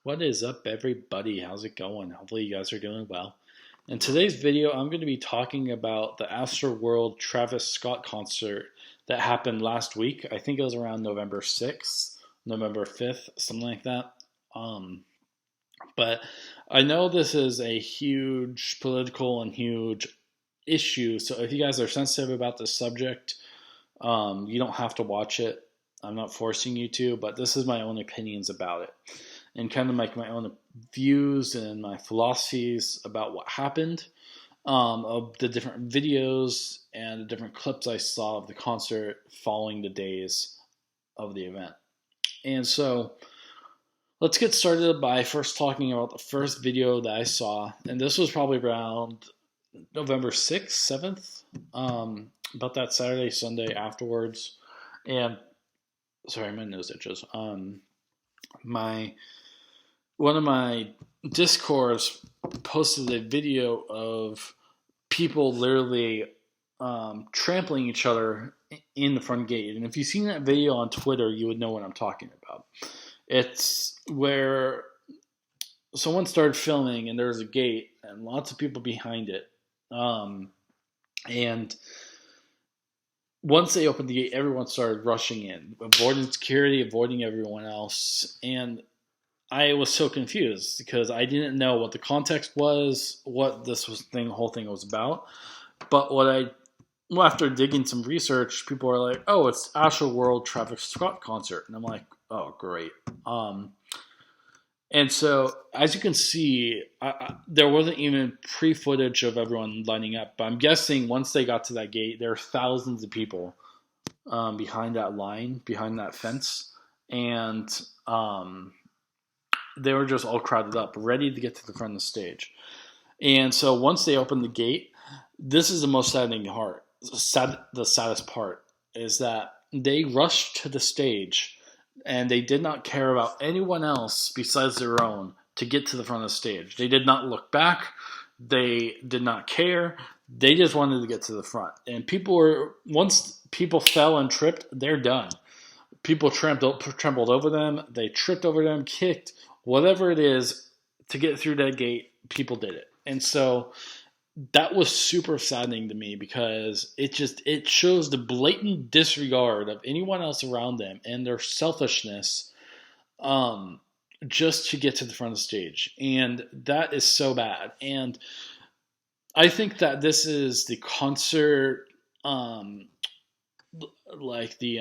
What is up, everybody? How's it going? Hopefully, you guys are doing well. In today's video, I'm going to be talking about the Astroworld Travis Scott concert that happened last week. I think it was around November 6th, November 5th, something like that. Um, but I know this is a huge political and huge issue, so if you guys are sensitive about this subject, you don't have to watch it. I'm not forcing you to, but this is my own opinions about it and kind of like my own views and my philosophies about what happened, of the different videos and the different clips I saw of the concert following the days of the event. And so let's get started by first talking about the first video that I saw. And this was probably around November 6th, 7th, about that Saturday, Sunday afterwards. And sorry, my nose itches. My One of my discords posted a video of people literally trampling each other in the front gate. And if you've seen that video on Twitter, you would know what I'm talking about. It's where someone started filming and there's a gate and lots of people behind it. And once they opened the gate, everyone started rushing in, avoiding security, avoiding everyone else. And I was so confused because I didn't know what the context was, what whole thing was about. But after digging some research, people are like, "Oh, it's Astroworld Travis Scott concert," and I'm like, "Oh, great." And so, as you can see, there wasn't even pre-footage of everyone lining up. But I'm guessing once they got to that gate, there were thousands of people behind that line, behind that fence, and they were just all crowded up, ready to get to the front of the stage. And so once they opened the gate, this is the most saddening part. The saddest part is that they rushed to the stage and they did not care about anyone else besides their own to get to the front of the stage. They did not look back. They did not care. They just wanted to get to the front. And once people fell and tripped, they're done. People trampled over them. They tripped over them, kicked, whatever it is to get through that gate, people did it. And so that was super saddening to me because it shows the blatant disregard of anyone else around them and their selfishness, just to get to the front of the stage. And that is so bad. And I think that this is the concert, like the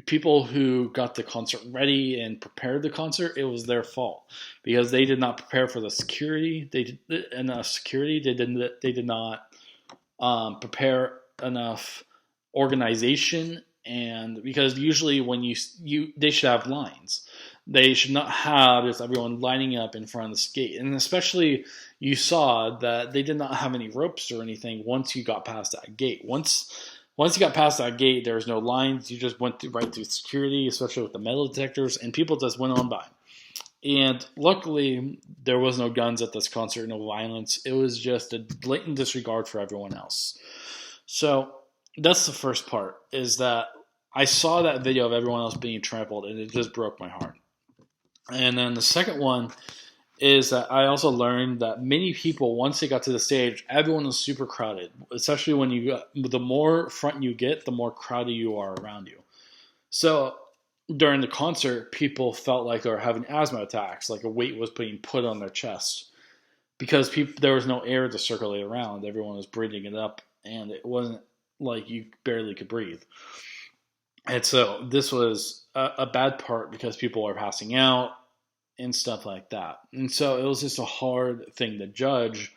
people who got the concert ready and prepared the concert, it was their fault because they did not prepare for the security. They did not prepare enough organization, and because usually when they should have lines. They should not have just everyone lining up in front of the gate, and especially you saw that they did not have any ropes or anything once you got past that gate. Once you got past that gate, there was no lines. You just went right through security, especially with the metal detectors, and people just went on by. And luckily, there was no guns at this concert, no violence. It was just a blatant disregard for everyone else. So that's the first part, is that I saw that video of everyone else being trampled, and it just broke my heart. And then the second one is that I also learned that many people, once they got to the stage, everyone was super crowded. Especially the more front you get, the more crowded you are around you. So during the concert, people felt like they were having asthma attacks, like a weight was being put on their chest because there was no air to circulate around. Everyone was breathing it up, and it wasn't like you barely could breathe. And so this was a bad part because people are passing out and stuff like that. And so it was just a hard thing to judge,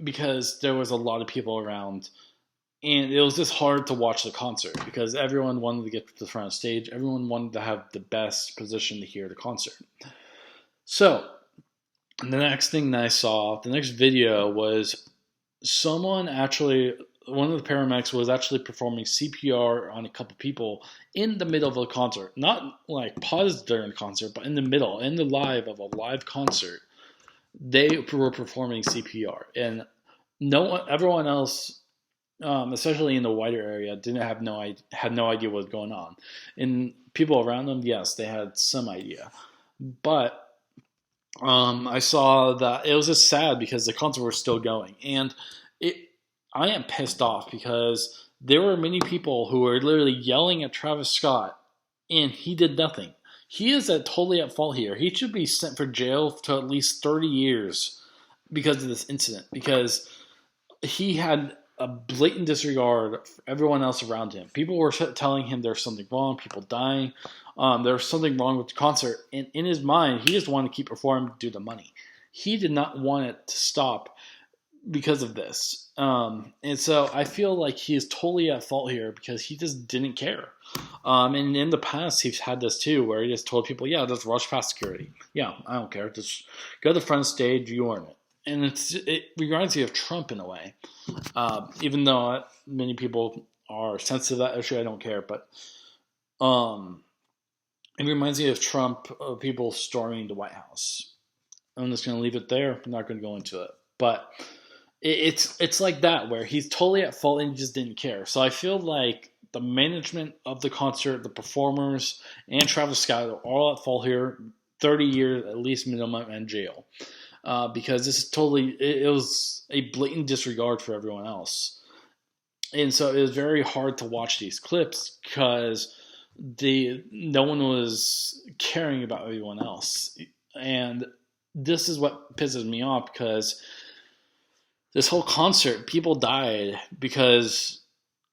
because there was a lot of people around, and it was just hard to watch the concert because everyone wanted to get to the front of the stage. Everyone wanted to have the best position to hear the concert. So the next thing that I saw, the next video was one of the paramedics was actually performing CPR on a couple people in the middle of a concert. Not like paused during the concert, but in the middle, in the live of a live concert, they were performing CPR. And everyone else, especially in the wider area, had no idea what was going on. And people around them, yes, they had some idea. But I saw that it was just sad because the concert was still going, and it. I am pissed off because there were many people who were literally yelling at Travis Scott, and he did nothing. He is totally at fault here. He should be sent for jail to at least 30 years because of this incident. Because he had a blatant disregard for everyone else around him. People were telling him there's something wrong, people dying, there was something wrong with the concert. And in his mind, he just wanted to keep performing due to money. He did not want it to stop because of this. And so I feel like he is totally at fault here because he just didn't care. And in the past, he's had this too, where he just told people, yeah, just rush past security. Yeah, I don't care. Just go to the front stage, you earn it. And it reminds me of Trump in a way. Even though many people are sensitive to that issue, I don't care. But it reminds me of Trump, of people storming the White House. I'm just going to leave it there. I'm not going to go into it. But it's like that, where he's totally at fault and he just didn't care. So I feel like the management of the concert, the performers, and Travis Scott are all at fault here. 30 years at least minimum in jail. Because this is totally, it was a blatant disregard for everyone else. And so it was very hard to watch these clips because no one was caring about everyone else. And this is what pisses me off, because this whole concert, people died because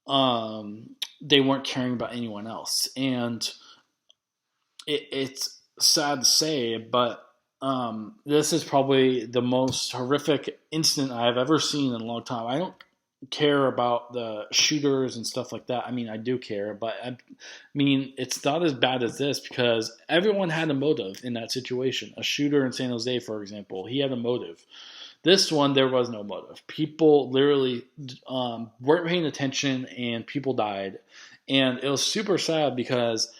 they weren't caring about anyone else. And it's sad to say, but this is probably the most horrific incident I've ever seen in a long time. I don't care about the shooters and stuff like that. I mean, I do care, but I mean, it's not as bad as this because everyone had a motive in that situation. A shooter in San Jose, for example, he had a motive. This one, there was no motive. People literally weren't paying attention, and people died. And it was super sad because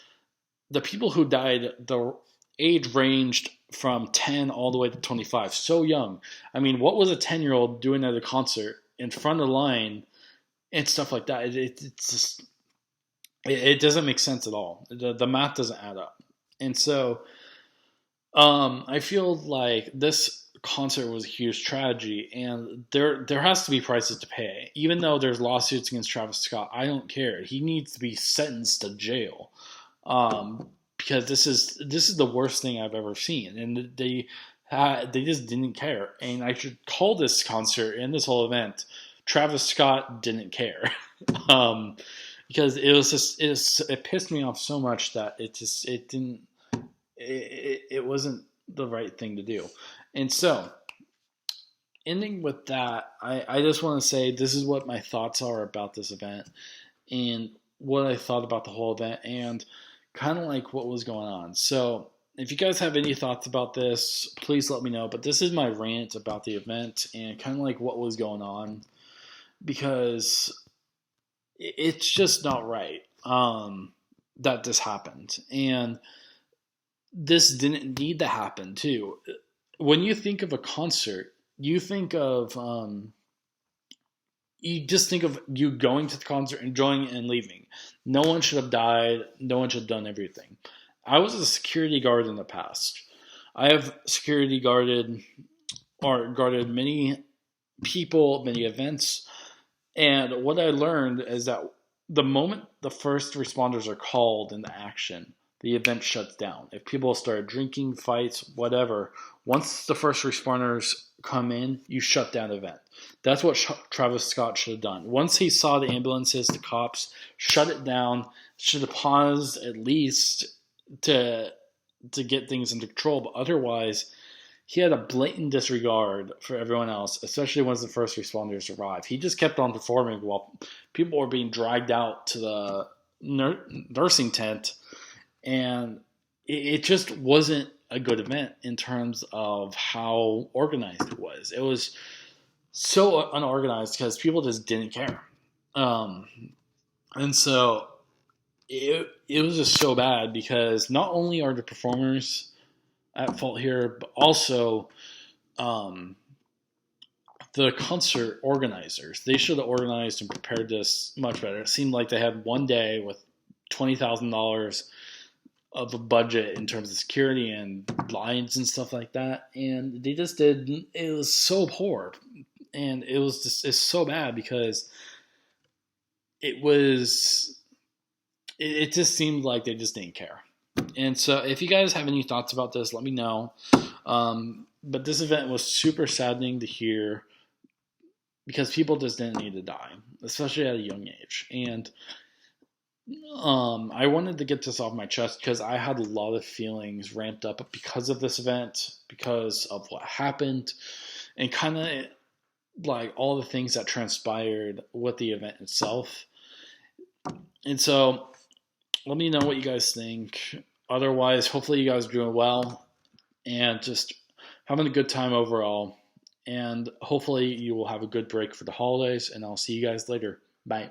the people who died, the age ranged from 10 all the way to 25. So young. I mean, what was a 10-year-old doing at a concert in front of the line and stuff like that? It's just, it doesn't make sense at all. The math doesn't add up. And so I feel like this concert was a huge tragedy, and there has to be prices to pay. Even though there's lawsuits against Travis Scott, I don't care. He needs to be sentenced to jail. Because this is the worst thing I've ever seen, and they just didn't care. And I should call this concert and this whole event, Travis Scott didn't care, because it pissed me off so much that it wasn't the right thing to do. And so, ending with that, I just want to say this is what my thoughts are about this event, and what I thought about the whole event, and kind of like what was going on. So if you guys have any thoughts about this, please let me know. But this is my rant about the event and kind of like what was going on, because it's just not right that this happened. And this didn't need to happen too. When you think of a concert, you think of you just think of you going to the concert, enjoying it, and leaving. No one should have died. No one should have done everything. I was a security guard in the past. I have security guarded many people, many events. And what I learned is that the moment the first responders are called into action, the event shuts down. If people start drinking, fights, whatever, once the first responders come in, you shut down the event. That's what Travis Scott should have done. Once he saw the ambulances, the cops, shut it down, should have paused at least to get things under control. But otherwise, he had a blatant disregard for everyone else, especially once the first responders arrived. He just kept on performing while people were being dragged out to the nursing tent. And it just wasn't a good event in terms of how organized it was. It was so unorganized because people just didn't care. And so it was just so bad because not only are the performers at fault here, but also the concert organizers. They should have organized and prepared this much better. It seemed like they had one day with $20,000 of a budget in terms of security and lines and stuff like that, and they just did. It was so poor, and it's so bad because it was it just seemed like they just didn't care. And so, if you guys have any thoughts about this, let me know. But this event was super saddening to hear because people just didn't need to die, especially at a young age. And I wanted to get this off my chest because I had a lot of feelings ramped up because of this event, because of what happened, and kind of like all the things that transpired with the event itself. And so, let me know what you guys think. Otherwise, hopefully, you guys are doing well and just having a good time overall. And hopefully, you will have a good break for the holidays. And I'll see you guys later. Bye.